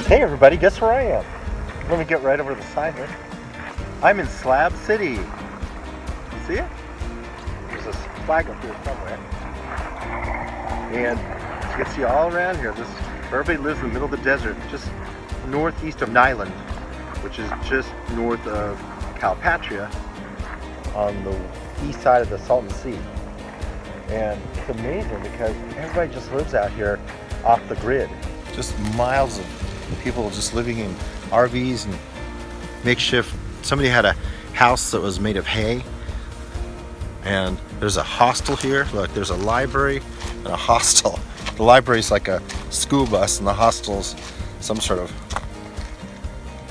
Hey everybody, guess where I am? Let me get right over to the side here. I'm in Slab City. See it? There's a flag up here somewhere. And you can see all around here, everybody lives in the middle of the desert, just northeast of Niland, which is just north of Calipatria on the east side of the Salton Sea. And it's amazing because everybody just lives out here off the grid. Just miles of people just living in RVs and makeshift. Somebody had a house that was made of hay, and there's a hostel here. Look, there's a library and a hostel. The library's like a school bus, and the hostel's some sort of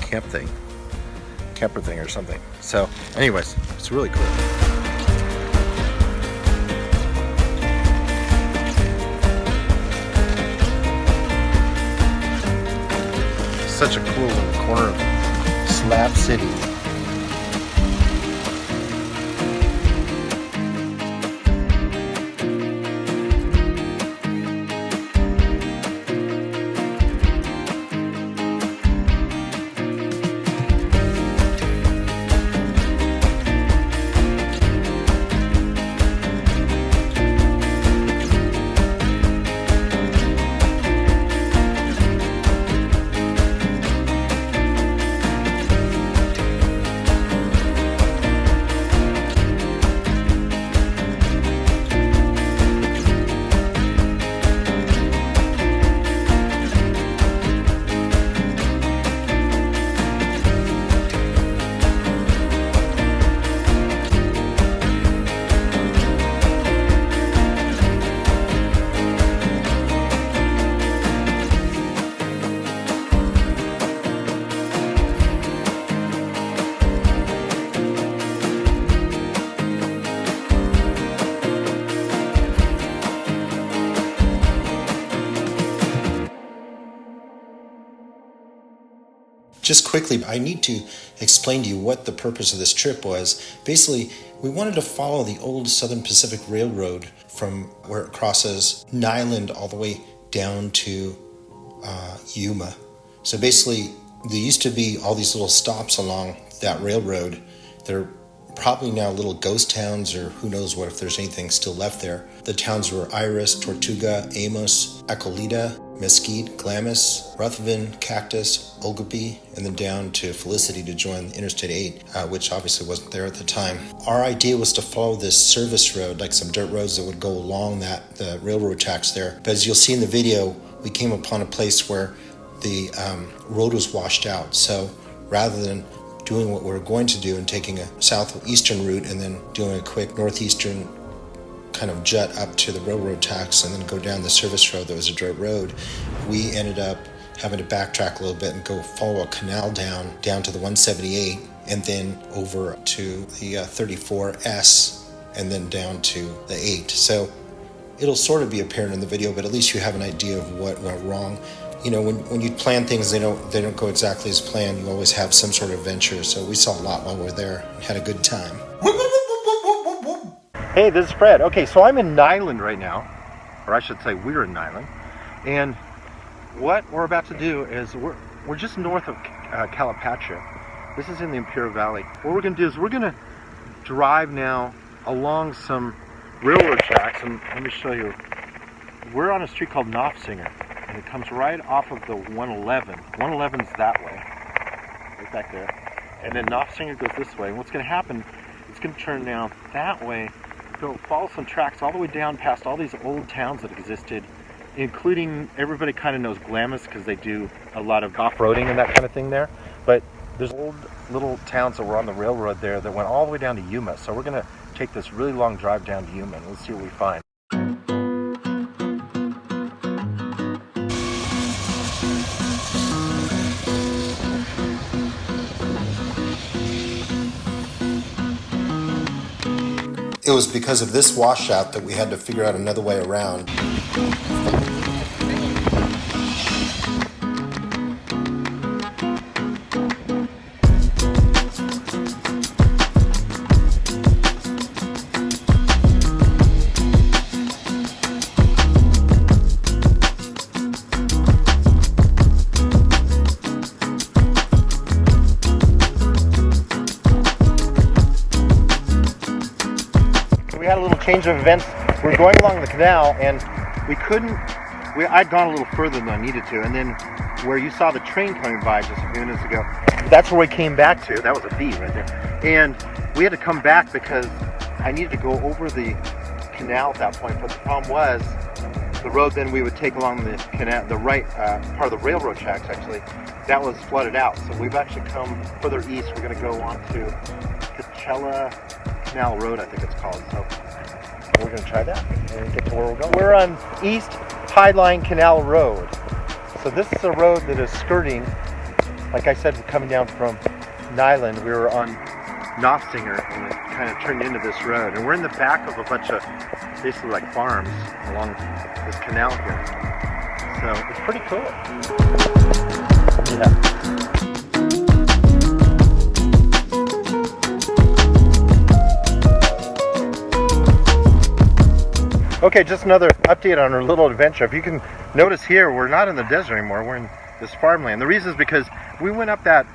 camper thing or something. So anyways, it's really cool. Such a cool little corner of Slab City. Just quickly, I need to explain to you what the purpose of this trip was. Basically, we wanted to follow the old Southern Pacific Railroad from where it crosses Niland all the way down to Yuma. So basically, there used to be all these little stops along that railroad. They're probably now little ghost towns, or who knows what if there's anything still left there. The towns were Iris, Tortuga, Amos, Acolita, Mesquite, Glamis, Ruthven, Cactus, Ogopi, and then down to Felicity to join Interstate 8, which obviously wasn't there at the time. Our idea was to follow this service road, like some dirt roads that would go along the railroad tracks there. But as you'll see in the video, we came upon a place where the road was washed out. So rather than doing what we were going to do and taking a southeastern route and then doing a quick northeastern kind of jut up to the railroad tracks and then go down the service road that was a dirt road, we ended up having to backtrack a little bit and go follow a canal down to the 178 and then over to the 34S and then down to the 8. So it'll sort of be apparent in the video, but at least you have an idea of what went wrong. You know, when you plan things, they don't go exactly as planned. You always have some sort of adventure. So we saw a lot while we were there and had a good time. Hey, this is Fred. Okay, so I'm in Niland right now, or I should say we're in Niland, and what we're about to do is we're just north of Calipatria. This is in the Imperial Valley. What we're going to do is we're going to drive now along some railroad tracks, and let me show you. We're on a street called Knopfsinger, and it comes right off of the 111. 111's that way, right back there, and then Knopfsinger goes this way. And what's going to happen? It's going to turn now that way. Go follow some tracks all the way down past all these old towns that existed, including, everybody kind of knows Glamis because they do a lot of off-roading and that kind of thing there. But there's old little towns that were on the railroad there that went all the way down to Yuma. So we're going to take this really long drive down to Yuma and let's see what we find. It was because of this washout that we had to figure out another way around. we had a little change of events. We're going along the canal, and I'd gone a little further than I needed to, and then where you saw the train coming by just a few minutes ago, that's where we came back to. That was a V right there. And we had to come back because I needed to go over the canal at that point, but the problem was the road then we would take along the canal, the right part of the railroad tracks actually, that was flooded out. So we've actually come further east. We're going to go on to Coachella Canal Road, I think it's called. So we're going to try that and get to where we're going. We're on East Highline Canal Road. So this is a road that is skirting, like I said, we're coming down from Niland. We were on Nofsinger and it kind of turned into this road. And we're in the back of a bunch of basically like farms along this canal here. So it's pretty cool. Yeah. Okay, just another update on our little adventure. If you can notice here, we're not in the desert anymore. We're in this farmland. The reason is because we went up that,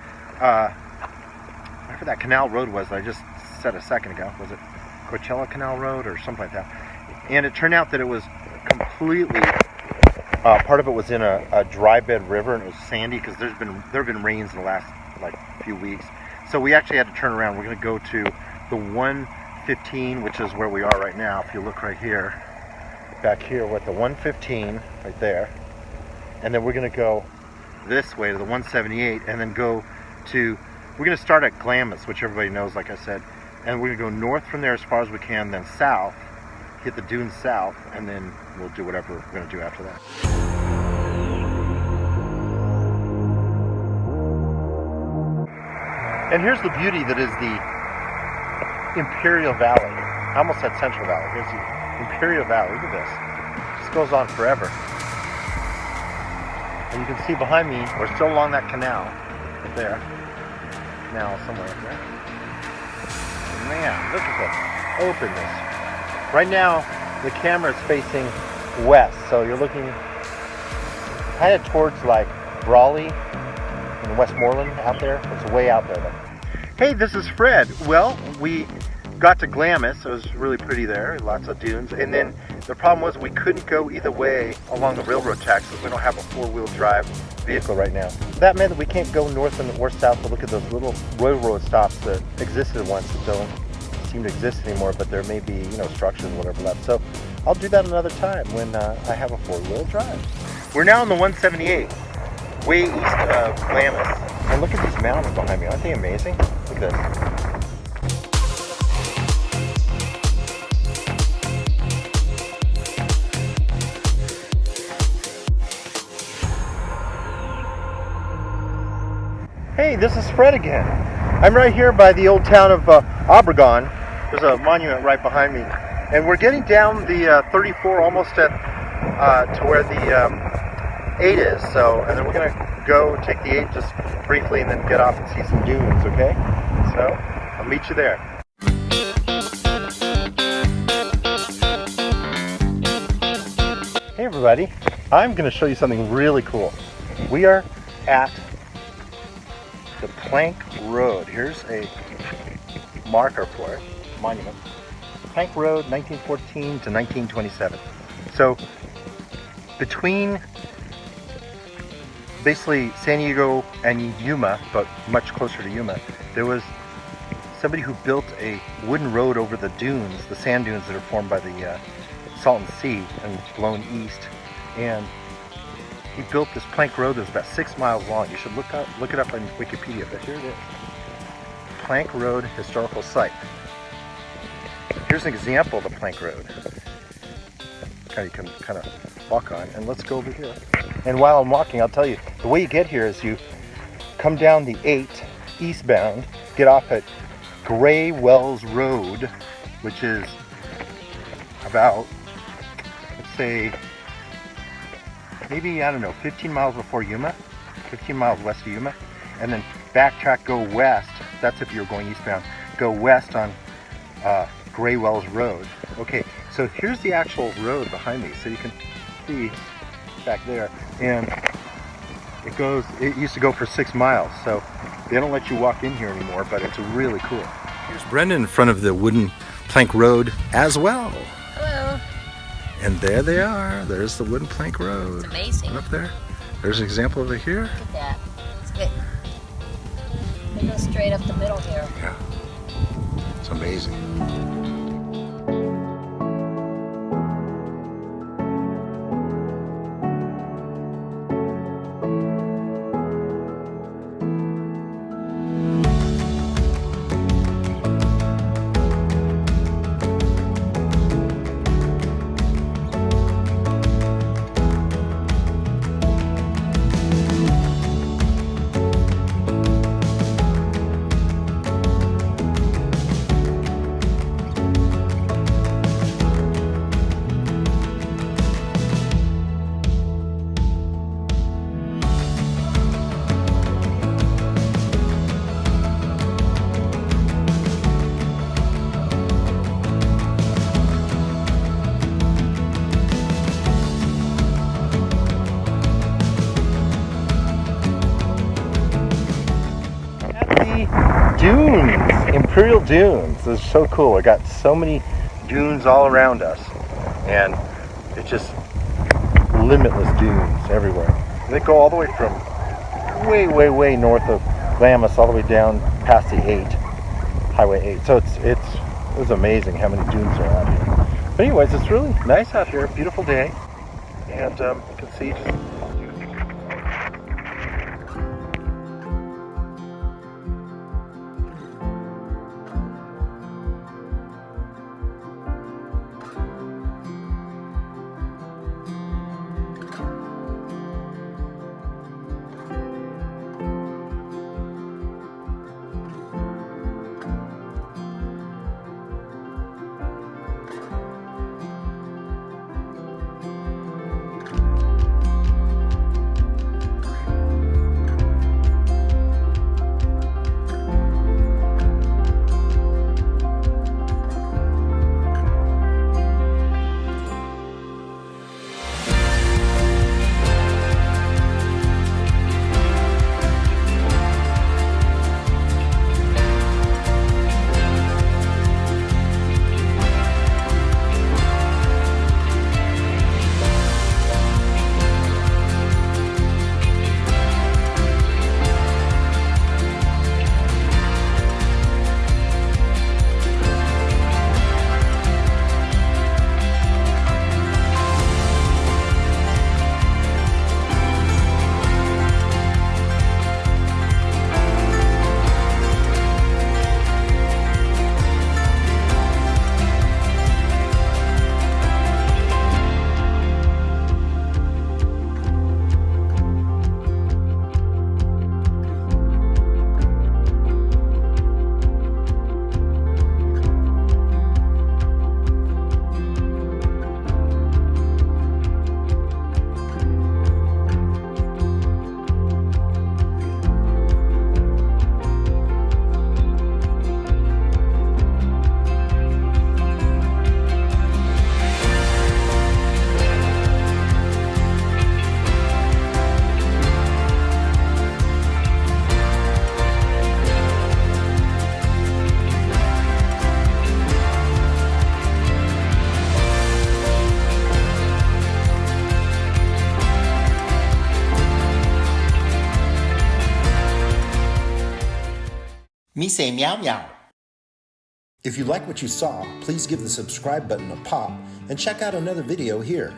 whatever that canal road was that I just said a second ago. Was it Coachella Canal Road or something like that? And it turned out that it was completely, part of it was in a dry bed river, and it was sandy because there have been rains in the last like few weeks. So we actually had to turn around. We're going to go to the 115, which is where we are right now. If you look right here, back here, we're at the 115 right there, and then we're going to go this way to the 178, and then we're going to start at Glamis, which everybody knows, like I said, and we're going to go north from there as far as we can, then south, hit the dunes south, and then we'll do whatever we're going to do after that. And here's the beauty that is the Imperial Valley. I almost said Central Valley. Here's the Imperial Valley. Look at this. It just goes on forever. And you can see behind me, we're still along that canal right there. Canal somewhere up there. Man, look at the openness. Right now, the camera is facing west, so you're looking kind of towards like Brawley and Westmoreland out there. It's way out there though. Hey, this is Fred. Well, we got to Glamis. It was really pretty there, lots of dunes. And then the problem was we couldn't go either way along the railroad tracks because we don't have a four-wheel drive vehicle right now. That meant that we can't go north or south to look at those little railroad stops that existed once that don't seem to exist anymore, but there may be, structures or whatever left. So I'll do that another time when I have a four-wheel drive. We're now on the 178, way east of Glamis. And look at these mountains behind me. Aren't they amazing? Look at this. Hey, this is Fred again. I'm right here by the old town of Obregon. There's a monument right behind me. And we're getting down the 34 almost to where the 8 is. So, and then we're going to go take the 8 just briefly and then get off and see some dunes, okay? So, I'll meet you there. Hey everybody, I'm going to show you something really cool. We are at the Plank Road. Here's a marker for it, monument. Plank Road, 1914 to 1927. So between basically San Diego and Yuma, but much closer to Yuma, there was somebody who built a wooden road over the dunes, the sand dunes that are formed by the Salton Sea and blown east. And he built this plank road that was about 6 miles long. You should look it up on Wikipedia, but here it is. Plank Road Historical Site. Here's an example of the plank road. You can kind of walk on, and let's go over here. And while I'm walking, I'll tell you, the way you get here is you come down the 8 eastbound, get off at Gray Wells Road, which is about, let's say, maybe, 15 miles before Yuma, 15 miles west of Yuma, and then backtrack, go west. That's if you're going eastbound. Go west on Gray Wells Road. Okay, so here's the actual road behind me, so you can see back there, and it used to go for 6 miles, so they don't let you walk in here anymore, but it's really cool. Here's Brendan in front of the wooden plank road as well. Hello. And there they are. There's the wooden plank road. It's amazing. Up there. There's an example of it here. Look at that. It's good. They go straight up the middle here. Yeah. It's amazing. Dunes, Imperial Dunes. This is so cool. I got so many dunes all around us, and it's just limitless dunes everywhere. They go all the way from way north of Glamis all the way down past the 8, Highway 8. So it was amazing how many dunes are out here. But anyways, it's really nice out here. Beautiful day, and you can see just. Me say meow meow. If you like what you saw, please give the subscribe button a pop and check out another video here.